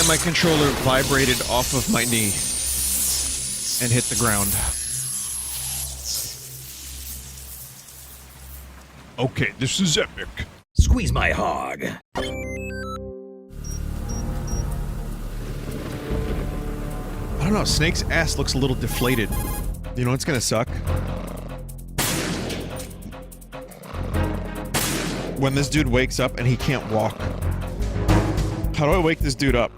my controller vibrated off of my knee and hit the ground. Okay, this is epic. Squeeze my hog. I don't know, Snake's ass looks a little deflated. You know what's gonna suck? When this dude wakes up and he can't walk. How do I wake this dude up?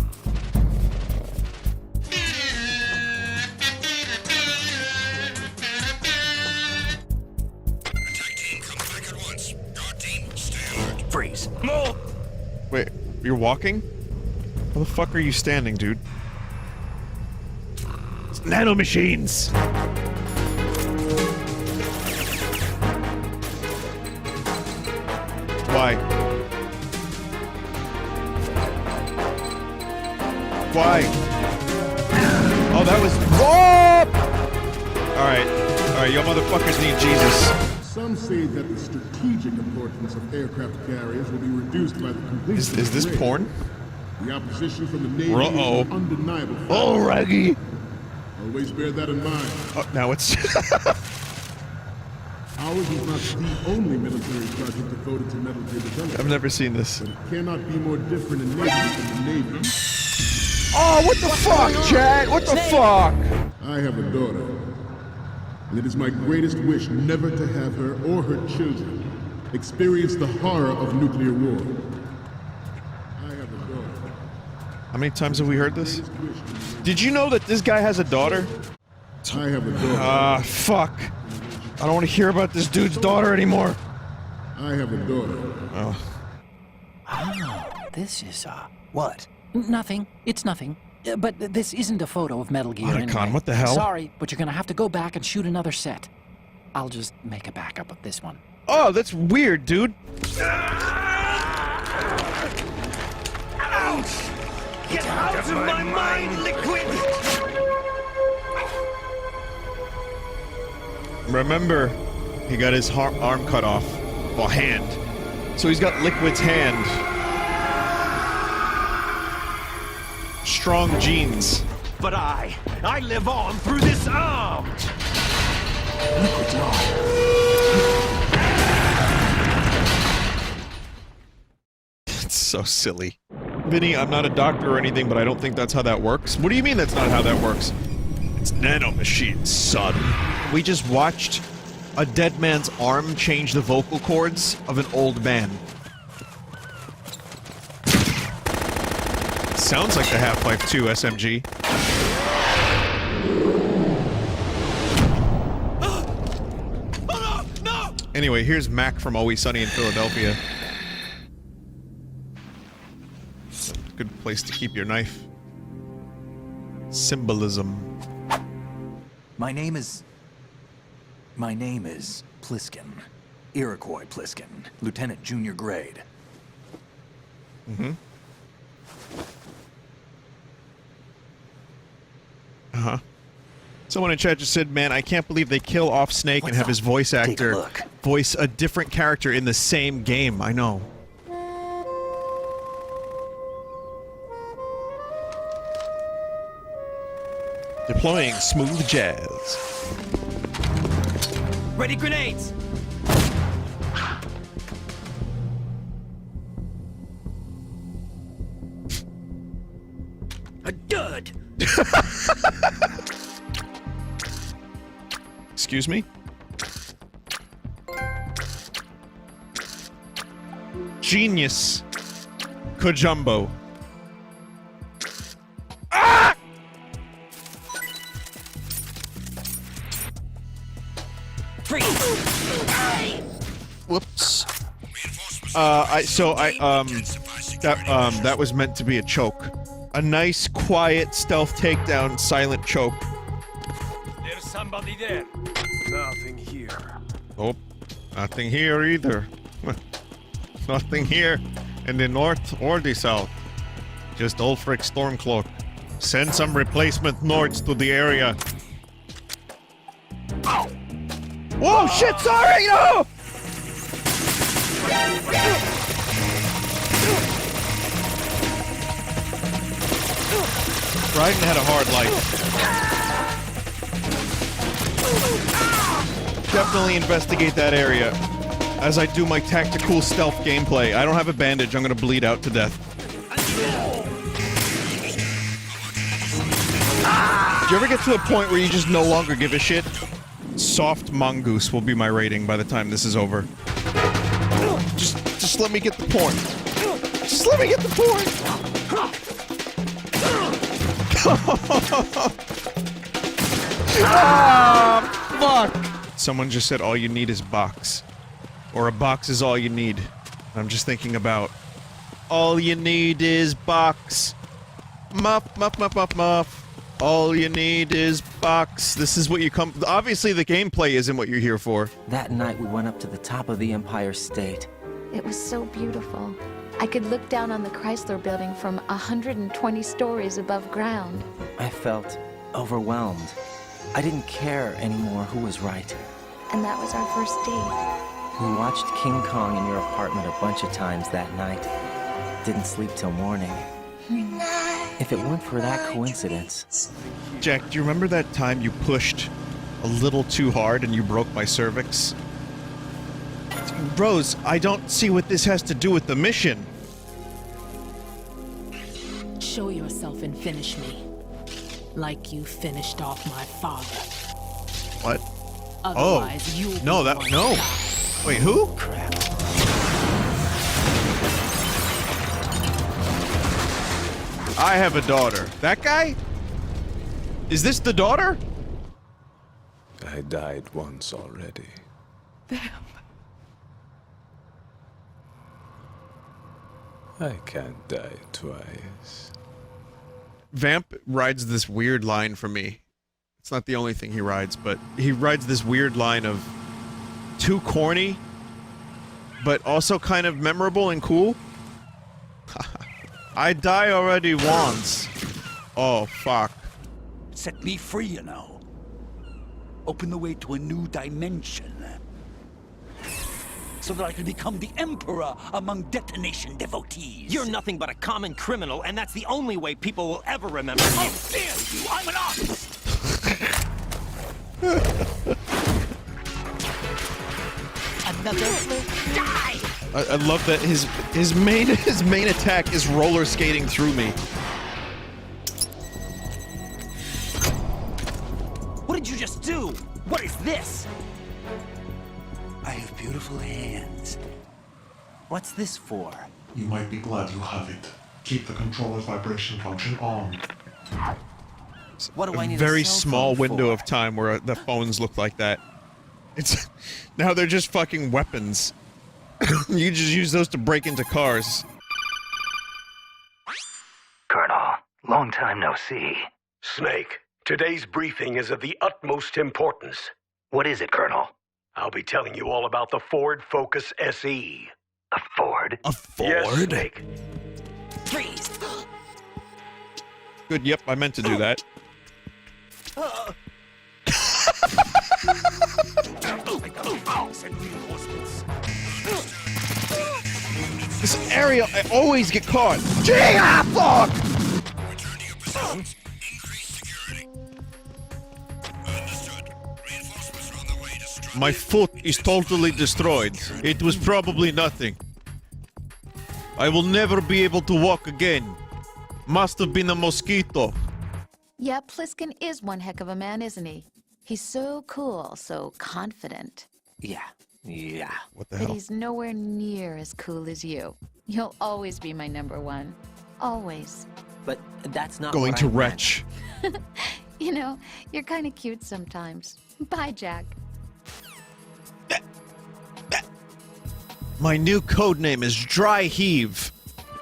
Freeze. No. Wait, you're walking? How the fuck are you standing, dude? It's nanomachines! Why? Why? Oh, that was... Whoa! Alright. Alright, you motherfuckers need Jesus. Some say that the strategic importance of aircraft carriers will be reduced by the completion Is this of the raid. porn? The opposition from the Navy Uh-oh. is undeniable. Oh, Raggy! Always bear that in mind. Oh, now it's... Ours is not the only military project devoted to metal gear development. I've never seen this. But it cannot be more different in nature than the Navy. Oh, what the fuck, Chad? What the fuck? I have a daughter, and it is my greatest wish never to have her or her children experience the horror of nuclear war. I have a daughter. How many times have we heard this? Did you know that this guy has a daughter? I have a daughter. Ah, fuck. I don't want to hear about this dude's daughter anymore. I have a daughter. Oh. Oh, this is, what? Nothing. It's nothing. But this isn't a photo of Metal Gear Otacon, anyway. what the hell? Sorry, but you're gonna have to go back and shoot another set. I'll just make a backup of this one. Oh, that's weird, dude. Ouch! Get out of my mind, Liquid! Remember, he got his arm cut off. Well, hand. So he's got Liquid's hand. Strong genes. But I live on through this arm! Liquid's on. It's so silly. Vinny, I'm not a doctor or anything, but I don't think that's how that works. What do you mean that's not how that works? It's nanomachines, son. We just watched a dead man's arm change the vocal cords of an old man. Sounds like the Half-Life 2 SMG. Oh no! No! Anyway, here's Mac from Always Sunny in Philadelphia. Good place to keep your knife. Symbolism. My name is Pliskin. Iroquois Pliskin. Lieutenant Junior Grade. Mm-hmm. Uh-huh. Someone in chat just said, man, I can't believe they kill off Snake and have his voice actor voice a different character in the same game. I know. Deploying smooth jazz. Ready grenades! A dud! Excuse me? Genius. Kojumbo. Ah! Whoops. That was meant to be a choke. A nice, quiet, stealth takedown, silent choke. There's somebody there. Nothing here. Oh, nothing here either. Nothing here in the north or the south. Just Ulfric Stormcloak. Send some replacement Nords to the area. Ow! Whoa, shit, sorry, no! Raiden had a hard life. Definitely investigate that area as I do my tactical stealth gameplay. I don't have a bandage. I'm gonna bleed out to death. Do you ever get to a point where you just no longer give a shit? Soft mongoose will be my rating by the time this is over. Just let me get the point. Just let me get the point. Ah, fuck. Someone just said all you need is box. Or a box is all you need. I'm just thinking about all you need is box. Muff, muff, muff, muff, muff. All you need is box. This is what you come... Obviously, the gameplay isn't what you're here for. That night, we went up to the top of the Empire State. It was so beautiful. I could look down on the Chrysler building from 120 stories above ground. I felt overwhelmed. I didn't care anymore who was right. And that was our first date. We watched King Kong in your apartment a bunch of times that night. Didn't sleep till morning. If it weren't for that coincidence... Jack, do you remember that time you pushed a little too hard and you broke my cervix? Rose, I don't see what this has to do with the mission. Show yourself and finish me. Like you finished off my father. What? Otherwise, you'll no, be that... one No. to die. Wait, who? Crap. I have a daughter. That guy? Is this the daughter? I died once already. I can't die twice. Vamp rides this weird line for me. It's not the only thing he rides, but he rides this weird line of too corny, but also kind of memorable and cool. I die already once. Oh, fuck. Set me free, you know. Open the way to a new dimension. So that I can become the Emperor among detonation devotees. You're nothing but a common criminal, and that's the only way people will ever remember you. How dare you! I'm an artist! Another die! I love that his main attack is roller skating through me. What did you just do? What is this? I have beautiful hands. What's this for? You might be glad you have it. Keep the controller's vibration function on. What do I need A very a cell small phone window for? of time where the phones look like that. It's now they're just fucking weapons. You just use those to break into cars. Colonel, long time no see. Snake, today's briefing is of the utmost importance. What is it, Colonel? I'll be telling you all about the Ford Focus SE. A Ford? A Ford? Yes, Snake. Freeze! Good, yep, I meant to do that. This area, I always get caught. Fuck! My foot is totally destroyed. It was probably nothing. I will never be able to walk again. Must have been a mosquito. Yeah, Pliskin is one heck of a man, isn't he? He's so cool, so confident. Yeah. What the But hell? he's nowhere near as cool as you. You'll always be my number one. Always. But that's not Going what to I meant. retch. You know, you're kind of cute sometimes. Bye, Jack. My new code name is Dry Heave.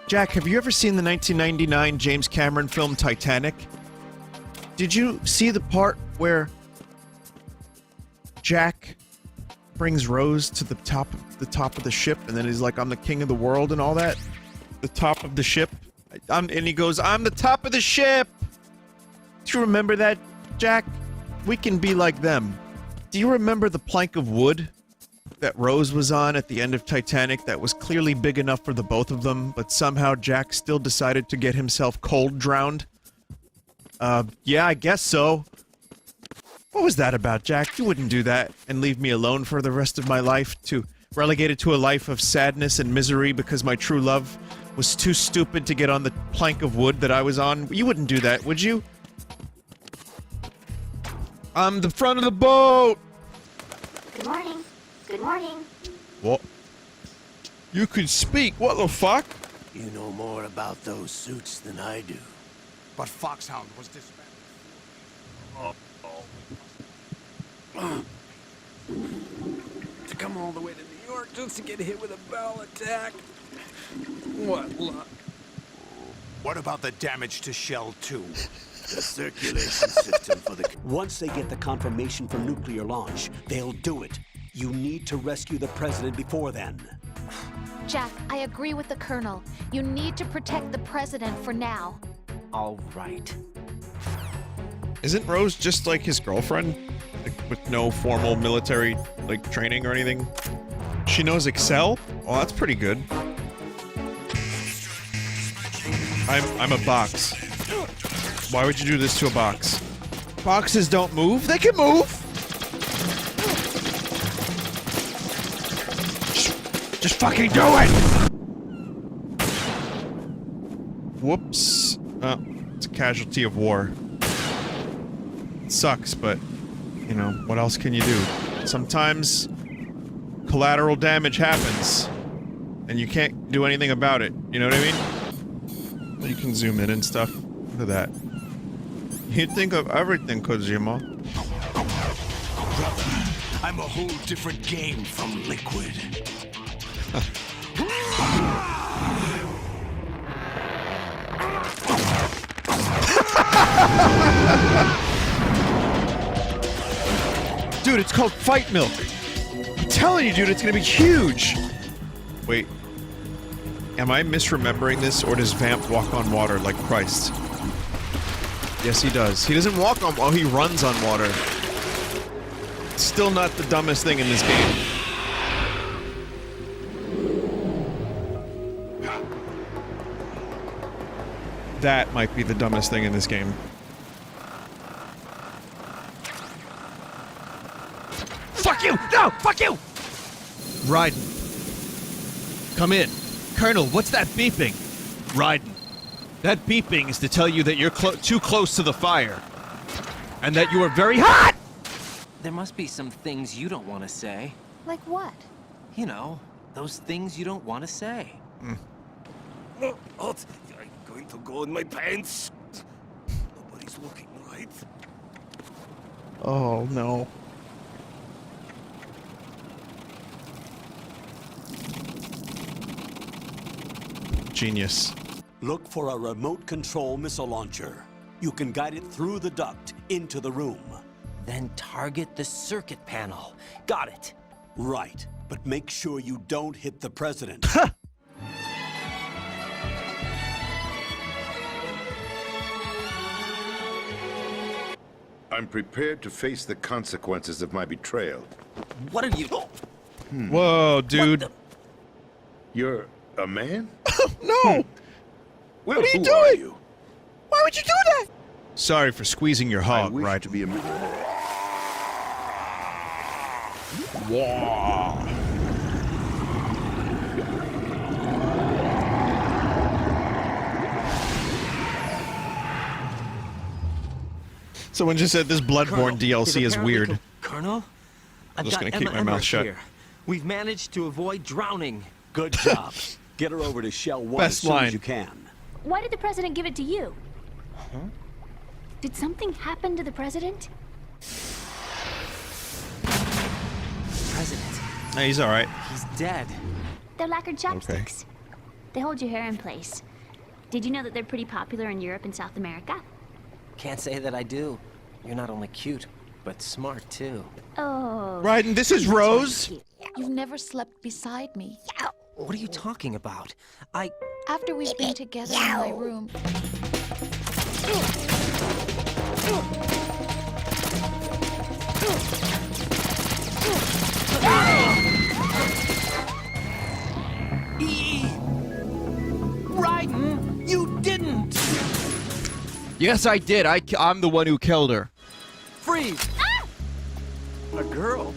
Jack, have you ever seen the 1999 James Cameron film Titanic? Did you see the part where Jack brings Rose to the top of the ship, and then he's like, "I'm the king of the world" and all that? The top of the ship, and he goes, "I'm the top of the ship." Do you remember that, Jack? We can be like them. Do you remember the plank of wood that Rose was on at the end of Titanic that was clearly big enough for the both of them, but somehow Jack still decided to get himself cold drowned? Yeah, I guess so. What was that about, Jack? You wouldn't do that and leave me alone for the rest of my life, relegated to a life of sadness and misery because my true love was too stupid to get on the plank of wood that I was on. You wouldn't do that, would you? I'm the front of the boat! Good morning. Good morning. What? You could speak, what the fuck? You know more about those suits than I do. But Foxhound was disbanded. To come all the way to New York just to get hit with a bowel attack. What luck. What about the damage to Shell 2? The circulation system for the... Once they get the confirmation for nuclear launch, they'll do it. You need to rescue the president before then. Jack, I agree with the Colonel. You need to protect the president for now. All right. Isn't Rose just like his girlfriend? Like, with no formal military, like, training or anything? She knows Excel? Well, that's pretty good. I'm a box. Why would you do this to a box? Boxes don't move? They can move! Just fucking do it! Whoops. It's a casualty of war. It sucks, but, you know, what else can you do? Sometimes collateral damage happens, and you can't do anything about it. You know what I mean? You can zoom in and stuff. Look at that. You think of everything, Kojima. Brother, I'm a whole different game from Liquid. Dude, it's called Fight Milk. I'm telling you, dude, it's gonna be huge. Wait. Am I misremembering this, or does Vamp walk on water like Christ? Yes, he does. He doesn't walk on water, he runs on water. Still not the dumbest thing in this game. That might be the dumbest thing in this game. Fuck you! No! Fuck you! Raiden. Come in. Colonel, what's that beeping? Raiden. That beeping is to tell you that you're too close to the fire. And that you are very hot! There must be some things you don't want to say. Like what? You know, those things you don't want to say. Oh, I'm going to go in my pants. Nobody's looking, right? Oh, no. Genius. Look for a remote control missile launcher. You can guide it through the duct into the room. Then target the circuit panel. Got it. Right, but make sure you don't hit the president. I'm prepared to face the consequences of my betrayal. What are you... Whoa, dude. You're a man? No! Well, what are you who doing? are you? Why would you do that? Sorry for squeezing your hog, right? To be a Wow. Someone just said this Bloodborne DLC is weird. Colonel? I'm just gonna keep my mouth shut. Here. We've managed to avoid drowning. Good job. Get her over to Shell 1 as soon as you can. Why did the president give it to you? Huh? Did something happen to the president? President. No, he's alright. He's dead. They're lacquered chopsticks. They hold your hair in place. Did you know that they're pretty popular in Europe and South America? Can't say that I do. You're not only cute, but smart too. Oh. Raiden, this is Rose. You've never slept beside me. What are you talking about? After we've been together in my room. Raiden, you didn't! Yes, I did. I'm the one who killed her. Freeze! A girl?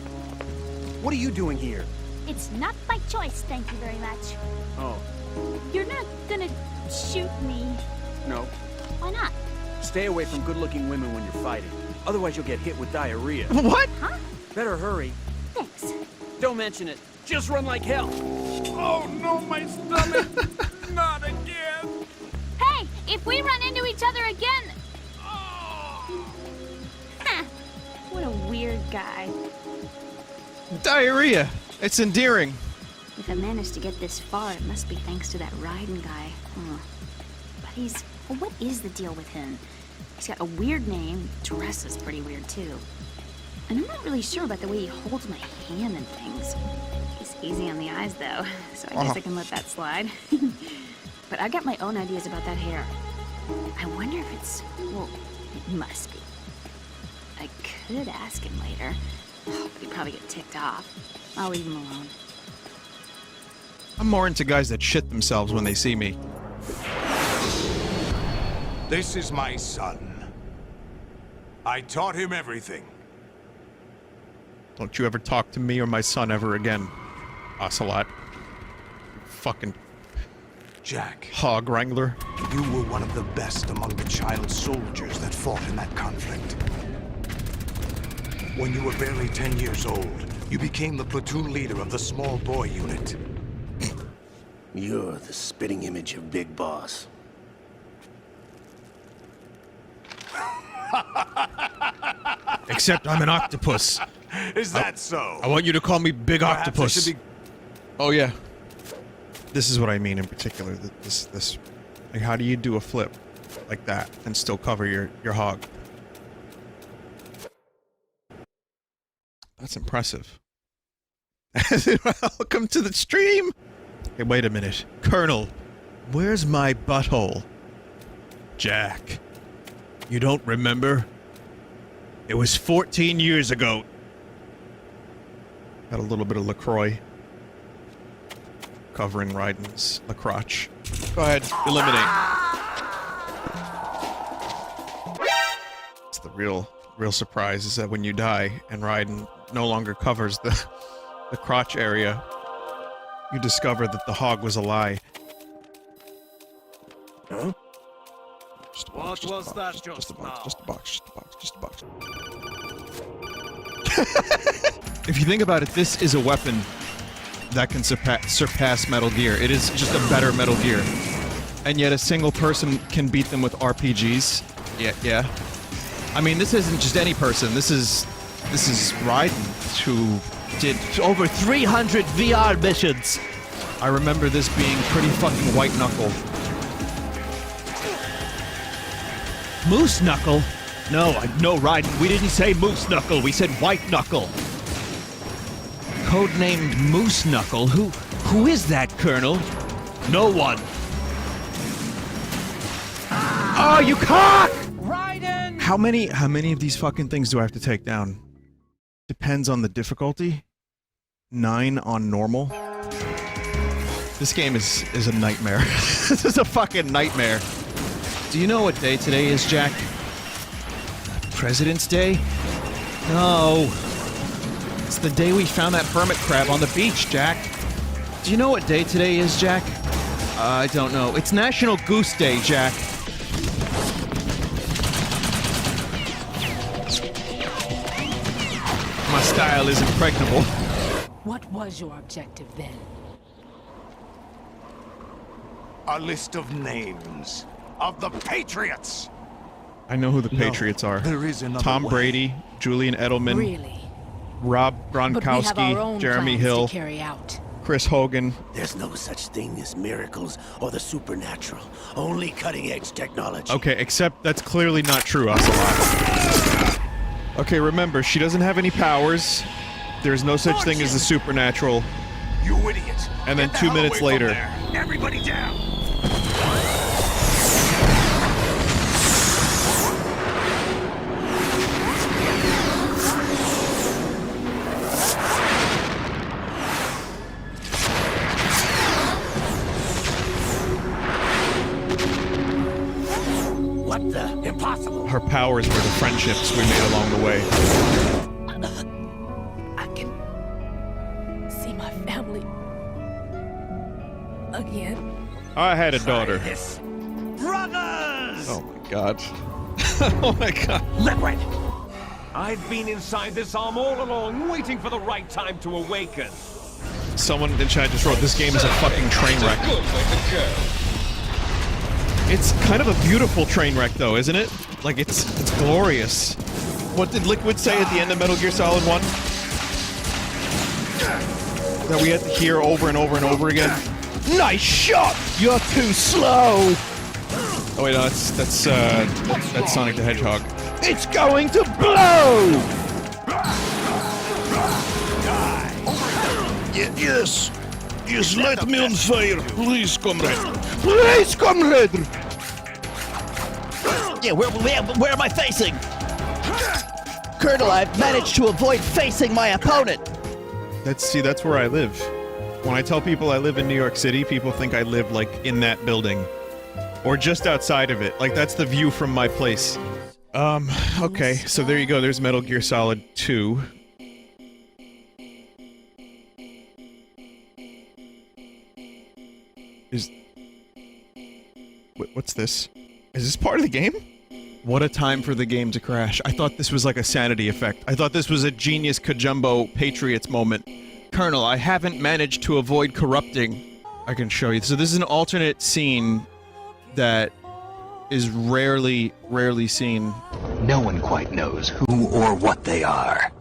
What are you doing here? It's not my choice, thank you very much. Oh, You're not gonna shoot me. no. Why not? Stay away from good-looking women when you're fighting. Otherwise, you'll get hit with diarrhea. What? Huh? Better hurry. Thanks. Don't mention it. Just run like hell. Oh, no, my stomach. Not again. Hey, if we run into each other again... Huh. What a weird guy. Diarrhea. It's endearing. If I managed to get this far, it must be thanks to that Raiden guy. But he's... Well, what is the deal with him? He's got a weird name, dresses pretty weird too. And I'm not really sure about the way he holds my hand and things. He's easy on the eyes though, so I guess I can let that slide. But I got my own ideas about that hair. I wonder if it's... Well, it must be. I could ask him later, but he'd probably get ticked off. I'll leave him alone. I'm more into guys that shit themselves when they see me. This is my son. I taught him everything. Don't you ever talk to me or my son ever again, Ocelot. Fucking... Jack. Hog wrangler. You were one of the best among the child soldiers that fought in that conflict. When you were barely 10 years old, you became the platoon leader of the small boy unit. You're the spitting image of Big Boss. Except I'm an octopus. Is that so? I want you to call me Big Perhaps I Octopus. should be- Oh yeah. This is what I mean in particular. This, like, how do you do a flip like that and still cover your hog? That's impressive. Welcome to the stream. Hey, wait a minute, Colonel. Where's my butthole? Jack. You don't remember? It was 14 years ago. Got a little bit of LaCroix. Covering Raiden's crotch. Go ahead, eliminate. It's the real surprise is that when you die and Raiden no longer covers the crotch area, you discover that the hog was a lie. Huh? What was that just a box, just a box, just a box. If you think about it, this is a weapon that can surpass Metal Gear. It is just a better Metal Gear. And yet a single person can beat them with RPGs. Yeah. I mean, this isn't just any person. This is Raiden, who did over 300 VR missions. I remember this being pretty fucking white knuckle. Moose knuckle? No, Raiden, we didn't say moose knuckle, we said white knuckle. Codenamed Moose Knuckle? Who is that, Colonel? No one. Oh, you cock! Raiden! How many of these fucking things do I have to take down? Depends on the difficulty. 9 on normal. This game is a nightmare. This is a fucking nightmare. Do you know what day today is, Jack? President's Day? No. It's the day we found that hermit crab on the beach, Jack. Do you know what day today is, Jack? I don't know. It's National Goose Day, Jack. My style is impregnable. What was your objective then? A list of names of the Patriots. I know who the Patriots are. There is another Tom way. Brady, Julian Edelman, Really? Rob But we have Gronkowski, our own Jeremy plans Hill, to carry out. Chris Hogan. There's no such thing as miracles or the supernatural. Only cutting-edge technology. Okay, except that's clearly not true, Ocelot. Okay, remember, she doesn't have any powers. There's no such thing as the supernatural. You idiot! And then Get the 2 hell minutes away from later. there. Everybody down! What Impossible. Her powers were the friendships we made along the way. I can see my family again. I had a daughter. Brothers! Oh my god. Oh my god. Liquid! I've been inside this arm all along, waiting for the right time to awaken. Someone in chat just wrote, this game is a fucking train wreck. It's kind of a beautiful train wreck though, isn't it? Like, it's glorious. What did Liquid say at the end of Metal Gear Solid 1? That we had to hear over and over and over again? Nice shot! You're too slow! Oh wait, no, that's Sonic the Hedgehog. It's going to blow! Yes! Yes, light me on fire, please, comrade! Please, comrade! Yeah, where am I facing? Colonel, I've managed to avoid facing my opponent! That's where I live. When I tell people I live in New York City, people think I live, like, in that building. Or just outside of it. Like, that's the view from my place. Okay, so there you go, there's Metal Gear Solid 2. What's this? Is this part of the game? What a time for the game to crash. I thought this was like a sanity effect. I thought this was a genius Kajumbo Patriots moment. Colonel, I haven't managed to avoid corrupting. I can show you. So this is an alternate scene that is rarely seen. No one quite knows who or what they are.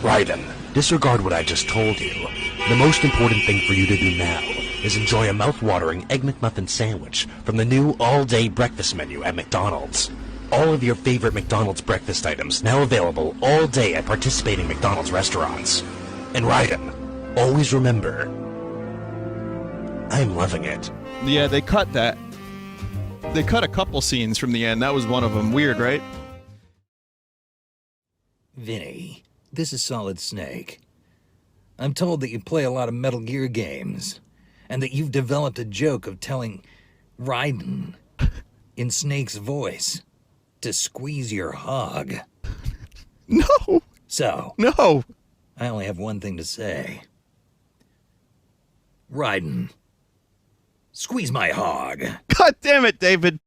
Raiden, disregard what I just told you. The most important thing for you to do now is enjoy a mouth-watering Egg McMuffin sandwich from the new all-day breakfast menu at McDonald's. All of your favorite McDonald's breakfast items now available all day at participating McDonald's restaurants. And Raiden, always remember, I'm loving it. Yeah, they cut that. They cut a couple scenes from the end. That was one of them. Weird, right? Vinny, this is Solid Snake. I'm told that you play a lot of Metal Gear games, and that you've developed a joke of telling Raiden, in Snake's voice, to squeeze your hog. No! So, no! I only have one thing to say. Raiden, squeeze my hog. God damn it, David!